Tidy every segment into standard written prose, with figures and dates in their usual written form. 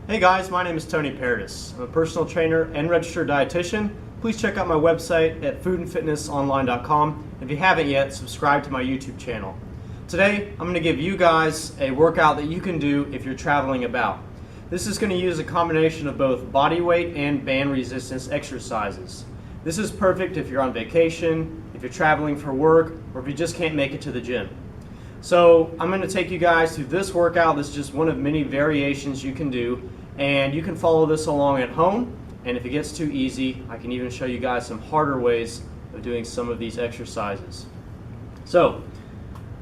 Hey guys, my name is Tony Paradis. I'm a personal trainer and registered dietitian. Please check out my website at foodandfitnessonline.com. If you haven't yet, subscribe to my YouTube channel. Today, I'm going to give you guys a workout that you can do if you're traveling about. This is going to use a combination of both body weight and band resistance exercises. This is perfect if you're on vacation, if you're traveling for work, or if you just can't make it to the gym. So I'm going to take you guys through this workout. This is just one of many variations you can do, and you can follow this along at home. And if it gets too easy, I can even show you guys some harder ways of doing some of these exercises. So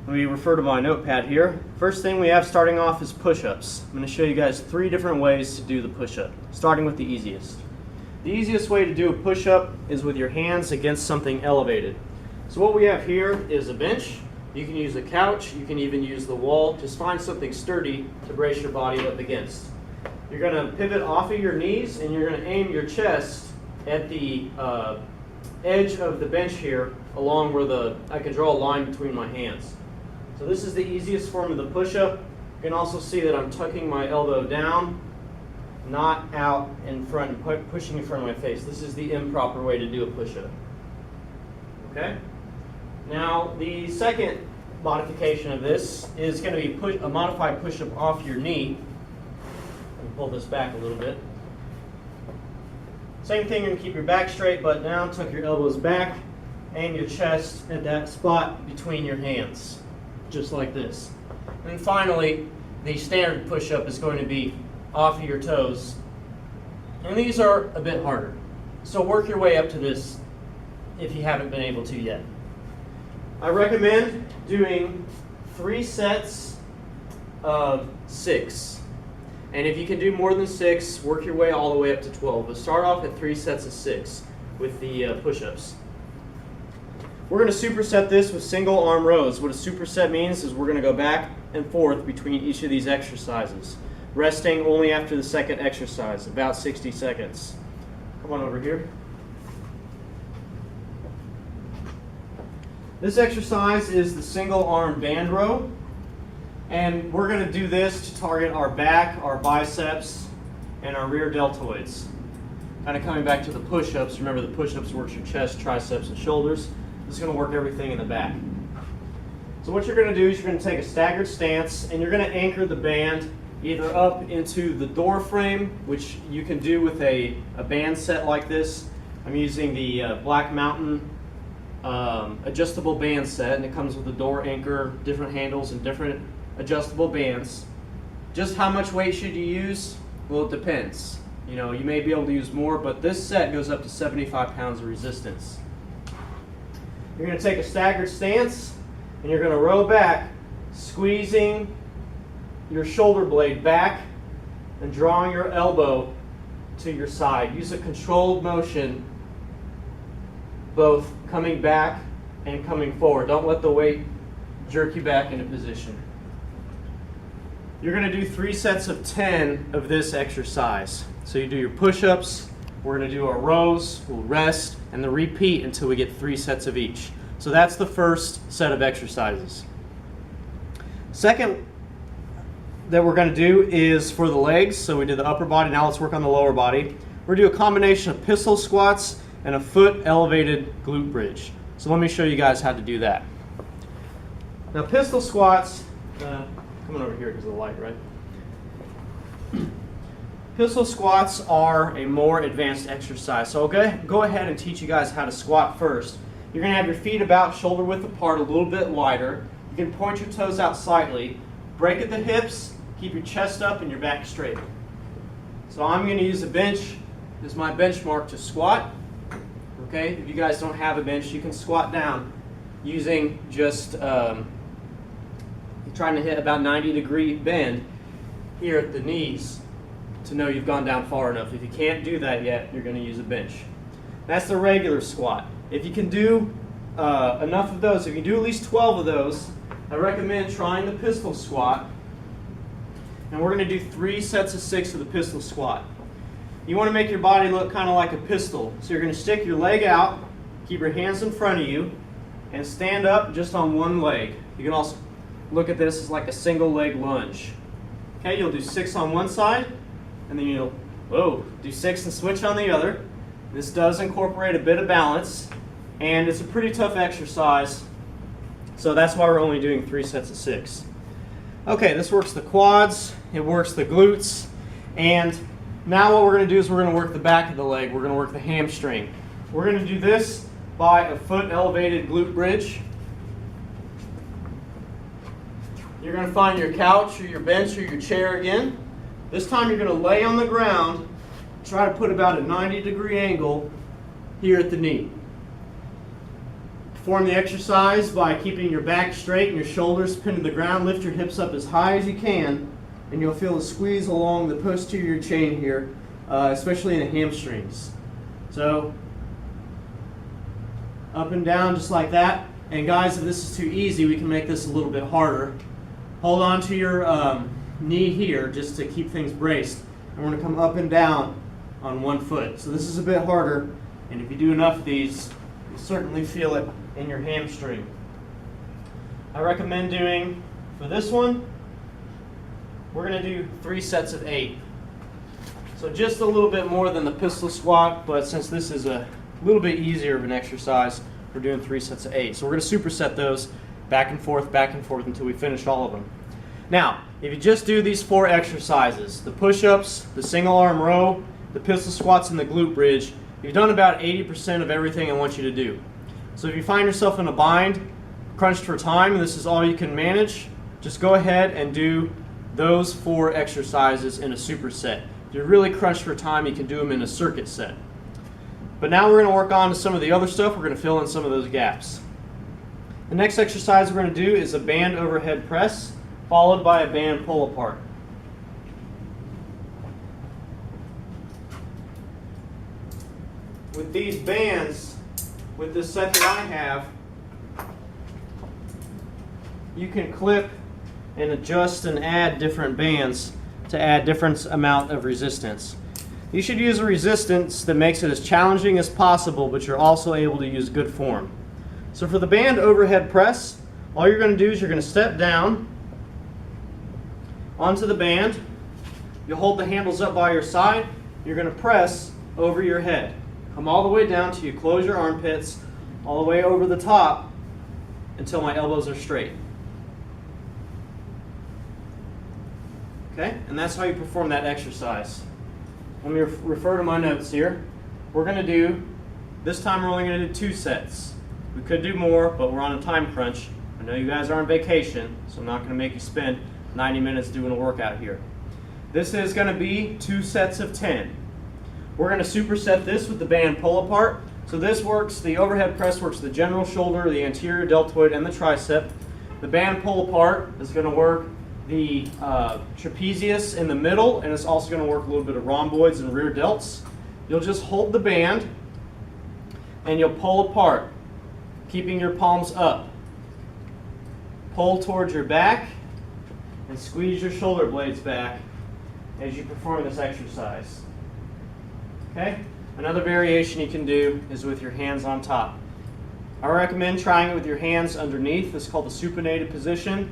let me refer to my notepad here. First thing we have starting off is push-ups. I'm going to show you guys 3 different ways to do the push-up, starting with the easiest. The easiest way to do a push-up is with your hands against something elevated. So what we have here is a bench. You can use a couch, you can even use the wall. Just find something sturdy to brace your body up against. You're going to pivot off of your knees and you're going to aim your chest at the edge of the bench here, along where I can draw a line between my hands. So this is the easiest form of the push-up. You can also see that I'm tucking my elbow down, not out in front and pushing in front of my face. This is the improper way to do a push-up. Okay? Now, the second modification of this is going to be a modified push-up off your knee. Let me pull this back a little bit. Same thing, you're going to keep your back straight, butt down, tuck your elbows back, aim your chest at that spot between your hands, just like this. And then finally, the standard push-up is going to be off of your toes. And these are a bit harder. So work your way up to this if you haven't been able to yet. I recommend doing 3 sets of 6. And if you can do more than 6, work your way all the way up to 12. But start off at 3 sets of 6 with the push-ups. We're going to superset this with single arm rows. What a superset means is we're going to go back and forth between each of these exercises, resting only after the second exercise, about 60 seconds. Come on over here. This exercise is the single arm band row, and we're going to do this to target our back, our biceps, and our rear deltoids. Kind of coming back to the push-ups, remember the push-ups works your chest, triceps, and shoulders. This is going to work everything in the back. So what you're going to do is you're going to take a staggered stance, and you're going to anchor the band either up into the door frame, which you can do with a band set like this. I'm using the Black Mountain adjustable band set, and it comes with a door anchor, different handles, and different adjustable bands. Just how much weight should you use? Well, it depends. You know, you may be able to use more, but this set goes up to 75 pounds of resistance. You're going to take a staggered stance, and you're going to row back, squeezing your shoulder blade back and drawing your elbow to your side. Use a controlled motion, both coming back and coming forward. Don't let the weight jerk you back into position. You're going to do 3 sets of 10 of this exercise. So you do your push-ups, we're going to do our rows, we'll rest, and then repeat until we get 3 sets of each. So that's the first set of exercises. Second that we're going to do is for the legs. So we did the upper body, now let's work on the lower body. We're going to do a combination of pistol squats and a foot elevated glute bridge. So let me show you guys how to do that. Now pistol squats, coming over here because of the light, right? Pistol squats are a more advanced exercise. So I'll go ahead and teach you guys how to squat first. You're going to have your feet about shoulder width apart, a little bit wider. You can point your toes out slightly. Break at the hips, keep your chest up and your back straight. So I'm going to use a bench as my benchmark to squat. Okay, if you guys don't have a bench, you can squat down using just trying to hit about 90-degree bend here at the knees to know you've gone down far enough. If you can't do that yet, you're going to use a bench. That's the regular squat. If you can do enough of those, if you do at least 12 of those, I recommend trying the pistol squat. And we're going to do 3 sets of 6 of the pistol squat. You want to make your body look kind of like a pistol. So you're going to stick your leg out, keep your hands in front of you, and stand up just on one leg. You can also look at this as like a single leg lunge. Okay, you'll do 6 on one side, and then you'll, do 6 and switch on the other. This does incorporate a bit of balance, and it's a pretty tough exercise, so that's why we're only doing 3 sets of 6. Okay, this works the quads, it works the glutes, and now what we're going to do is we're going to work the back of the leg. We're going to work the hamstring. We're going to do this by a foot elevated glute bridge. You're going to find your couch or your bench or your chair again. This time you're going to lay on the ground, try to put about a 90-degree angle here at the knee. Perform the exercise by keeping your back straight and your shoulders pinned to the ground. Lift your hips up as high as you can, and you'll feel a squeeze along the posterior chain here, especially in the hamstrings. So, up and down just like that. And guys, if this is too easy, we can make this a little bit harder. Hold on to your knee here just to keep things braced. And we're going to come up and down on one foot. So this is a bit harder, and if you do enough of these, you'll certainly feel it in your hamstring. I recommend doing, for this one, we're going to do 3 sets of 8. So just a little bit more than the pistol squat, but since this is a little bit easier of an exercise, we're doing 3 sets of 8. So we're going to superset those back and forth until we finish all of them. Now, if you just do these 4 exercises, the push-ups, the single arm row, the pistol squats, and the glute bridge, you've done about 80% of everything I want you to do. So if you find yourself in a bind, crunched for time, and this is all you can manage, just go ahead and do those 4 exercises in a superset. If you're really crunched for time, you can do them in a circuit set. But now we're going to work on to some of the other stuff. We're going to fill in some of those gaps. The next exercise we're going to do is a band overhead press, followed by a band pull apart. With these bands, with this set that I have, you can clip and adjust and add different bands to add different amount of resistance. You should use a resistance that makes it as challenging as possible, but you're also able to use good form. So for the band overhead press, all you're going to do is you're going to step down onto the band. You'll hold the handles up by your side. You're going to press over your head. Come all the way down till you close your armpits, all the way over the top until my elbows are straight. Okay, and that's how you perform that exercise. Let me refer to my notes here. We're going to do, this time we're only going to do 2 sets. We could do more, but we're on a time crunch. I know you guys are on vacation, so I'm not going to make you spend 90 minutes doing a workout here. This is going to be 2 sets of 10. We're going to superset this with the band pull apart. So this works, the overhead press works the general shoulder, the anterior deltoid, and the tricep. The band pull apart is going to work the trapezius in the middle, and it's also going to work a little bit of rhomboids and rear delts. You'll just hold the band and you'll pull apart, keeping your palms up. Pull towards your back and squeeze your shoulder blades back as you perform this exercise. Okay? Another variation you can do is with your hands on top. I recommend trying it with your hands underneath. This is called the supinated position.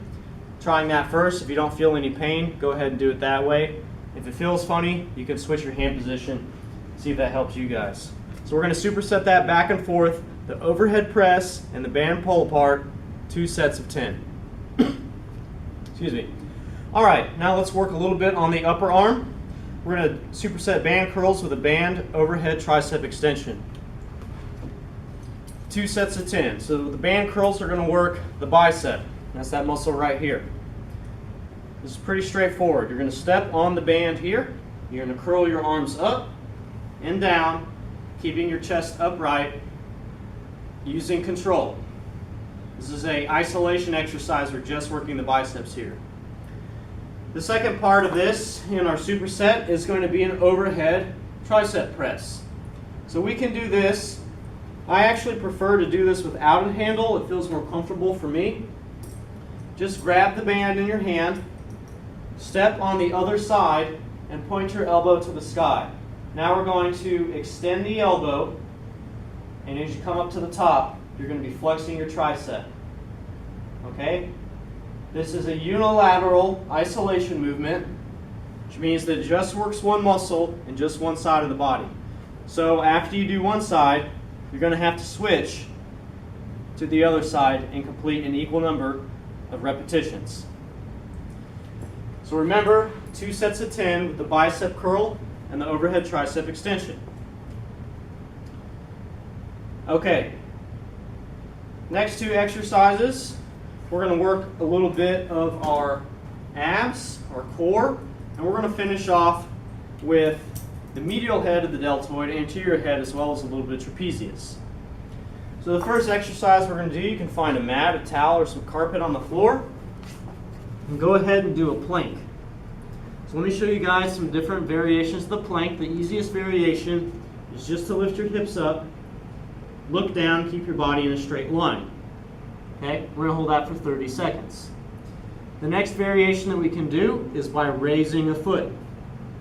Trying that first. If you don't feel any pain, go ahead and do it that way. If it feels funny, you can switch your hand position. See if that helps you guys. So we're going to superset that back and forth, the overhead press and the band pull apart, 2 sets of 10. Excuse me. All right, now let's work a little bit on the upper arm. We're going to superset band curls with a band overhead tricep extension. 2 sets of 10. So the band curls are going to work the bicep. That's that muscle right here. This is pretty straightforward. You're going to step on the band here. You're going to curl your arms up and down, keeping your chest upright, using control. This is an isolation exercise. We're just working the biceps here. The second part of this in our superset is going to be an overhead tricep press. So we can do this. I actually prefer to do this without a handle. It feels more comfortable for me. Just grab the band in your hand, step on the other side, and point your elbow to the sky. Now we're going to extend the elbow, and as you come up to the top, you're going to be flexing your tricep. Okay? This is a unilateral isolation movement. which means that it just works one muscle in just one side of the body. So after you do one side, you're going to have to switch to the other side and complete an equal number of repetitions. So remember, 2 sets of 10 with the bicep curl and the overhead tricep extension. Okay, next 2 exercises, we're going to work a little bit of our abs, our core, and we're going to finish off with the medial head of the deltoid, anterior head, as well as a little bit of trapezius. So the first exercise we're going to do, you can find a mat, a towel, or some carpet on the floor, and go ahead and do a plank. So let me show you guys some different variations of the plank. The easiest variation is just to lift your hips up, look down, keep your body in a straight line. Okay, we're going to hold that for 30 seconds. The next variation that we can do is by raising a foot.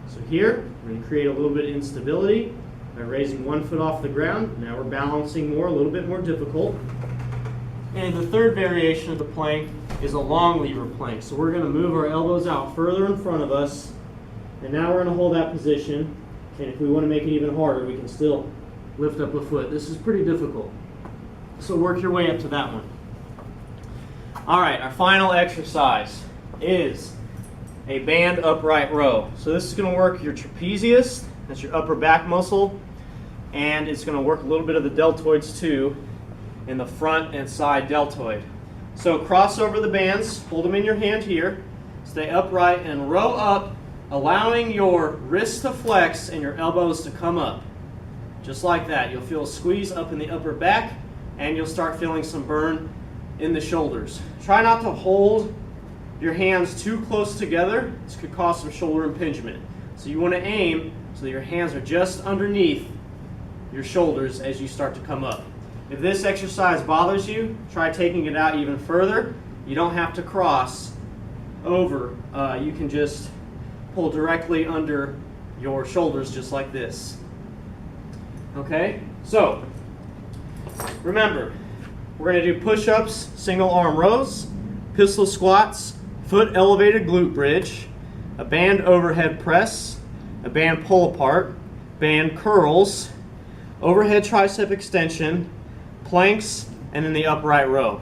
So here, we're going to create a little bit of instability by raising one foot off the ground. Now we're balancing more, a little bit more difficult. And the third variation of the plank is a long lever plank. So we're going to move our elbows out further in front of us, and now we're going to hold that position. And if we want to make it even harder, we can still lift up a foot. This is pretty difficult. So work your way up to that one. All right, our final exercise is a band upright row. So this is going to work your trapezius, that's your upper back muscle, and it's going to work a little bit of the deltoids too, in the front and side deltoid. So cross over the bands, hold them in your hand here, stay upright and row up, allowing your wrists to flex and your elbows to come up. Just like that. You'll feel a squeeze up in the upper back, and you'll start feeling some burn in the shoulders. Try not to hold your hands too close together. This could cause some shoulder impingement. So you want to aim so that your hands are just underneath your shoulders as you start to come up. If this exercise bothers you, try taking it out even further. You don't have to cross over. You can just pull directly under your shoulders just like this. Okay, so remember, we're going to do push-ups, single arm rows, pistol squats, foot elevated glute bridge, a band overhead press, a band pull apart, band curls, overhead tricep extension, planks, and then the upright row.